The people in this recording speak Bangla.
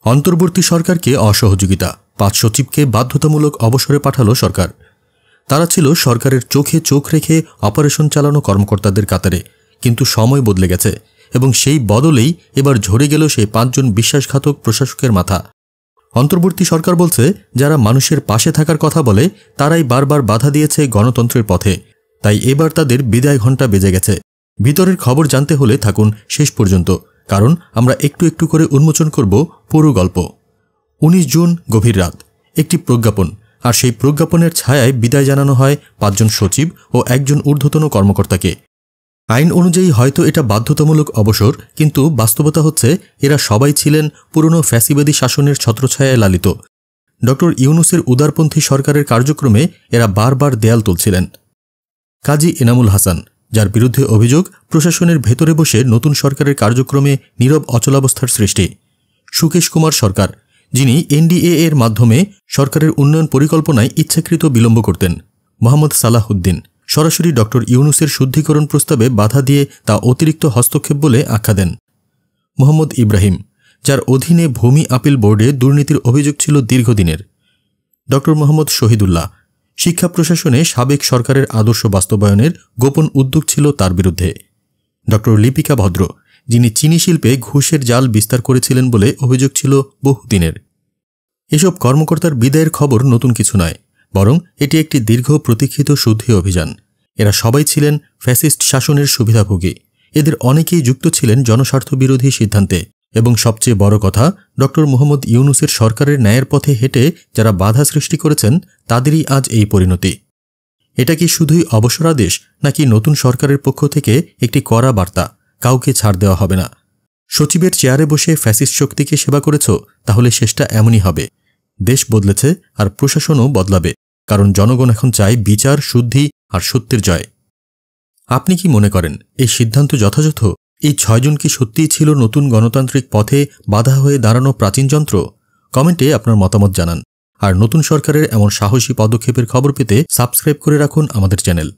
অন্তর্বর্তী সরকারকে অসহযোগিতা, ৫ সচিবকে বাধ্যতামূলক অবসরে পাঠালো সরকার। তারা ছিল সরকারের চোখে চোখ রেখে অপারেশন চালানো কর্মকর্তাদের কাতারে, কিন্তু সময় বদলে গেছে এবং সেই বদলেই এবার ঝরে গেল সেই ৫ জন বিশ্বাসঘাতক প্রশাসকের মাথা। অন্তর্বর্তী সরকার বলছে, যারা মানুষের পাশে থাকার কথা বলে তারাই বারবার বাধা দিয়েছে গণতন্ত্রের পথে, তাই এবার তাদের বিদায় ঘণ্টা বেজে গেছে। ভিতরের খবর জানতে হলে থাকুন শেষ পর্যন্ত, কারণ আমরা একটু একটু করে উন্মোচন করব পুরো গল্প। ১৯ জুন গভীর রাত, একটি প্রজ্ঞাপন, আর সেই প্রজ্ঞাপনের ছায়ায় বিদায় জানানো হয় ৫ জন সচিব ও ১ জন ঊর্ধ্বতন কর্মকর্তাকে। আইন অনুযায়ী হয়তো এটা বাধ্যতামূলক অবসর, কিন্তু বাস্তবতা হচ্ছে এরা সবাই ছিলেন পুরনো ফ্যাসিবাদী শাসনের ছত্রছায়ায় লালিত। ড ইউনূসের উদারপন্থী সরকারের কার্যক্রমে এরা বারবার দেয়াল তুলছিলেন। কাজী এনামুল হাসান, যার বিরুদ্ধে অভিযোগ প্রশাসনের ভেতরে বসে নতুন সরকারের কার্যক্রমে নীরব অচলাবস্থার সৃষ্টি। সুকেশ কুমার সরকার, যিনি এনডিএ এর মাধ্যমে সরকারের উন্নয়ন পরিকল্পনায় ইচ্ছাকৃত বিলম্ব করতেন। মোহাম্মদ সালাহ উদ্দিন, সরাসরি ড ইউনূসের শুদ্ধিকরণ প্রস্তাবে বাধা দিয়ে তা অতিরিক্ত হস্তক্ষেপ বলে আখ্যা দেন। মোহাম্মদ ইব্রাহিম, যার অধীনে ভূমি আপিল বোর্ডে দুর্নীতির অভিযোগ ছিল দীর্ঘদিনের। ড মোহাম্মদ শহীদুল্লাহ, শিক্ষা প্রশাসনে সাবেক সরকারের আদর্শ বাস্তবায়নের গোপন উদ্যোগ ছিল তার বিরুদ্ধে। ড লিপিকা ভদ্র, যিনি চিনি শিল্পে ঘুষের জাল বিস্তার করেছিলেন বলে অভিযোগ ছিল বহুদিনের। এসব কর্মকর্তার বিদায়ের খবর নতুন কিছু নয়, বরং এটি একটি দীর্ঘ প্রতীক্ষিত শুদ্ধি অভিযান। এরা সবাই ছিলেন ফ্যাসিস্ট শাসনের সুবিধাভোগী। এদের অনেকেই যুক্ত ছিলেন জনস্বার্থ বিরোধী সিদ্ধান্তে, এবং সবচেয়ে বড় কথা, ড মোহাম্মদ ইউনূসের সরকারের ন্যায়ের পথে হেঁটে যারা বাধা সৃষ্টি করেছেন তাদেরই আজ এই পরিণতি। এটা কি শুধুই অবসরাদেশ, নাকি নতুন সরকারের পক্ষ থেকে একটি কড়া বার্তা, কাউকে ছাড় দেওয়া হবে না? সচিবের চেয়ারে বসে ফ্যাসিস্ট শক্তিকে সেবা করেছ, তাহলে শেষটা এমনই হবে। দেশ বদলেছে আর প্রশাসনও বদলাবে, কারণ জনগণ এখন চায় বিচার, শুদ্ধি আর সত্যের জয়। আপনি কি মনে করেন এই সিদ্ধান্ত যথাযথ? এই ৬ জন কি সত্যিই ছিল নতুন গণতান্ত্রিক পথে বাধা হয়ে দাঁড়ানো প্রাচীন যন্ত্র? কমেন্টে আপনার মতামত জানান। আর নতুন সরকারের এমন সাহসী পদক্ষেপের খবর পেতে সাবস্ক্রাইব করে রাখুন আমাদের চ্যানেল।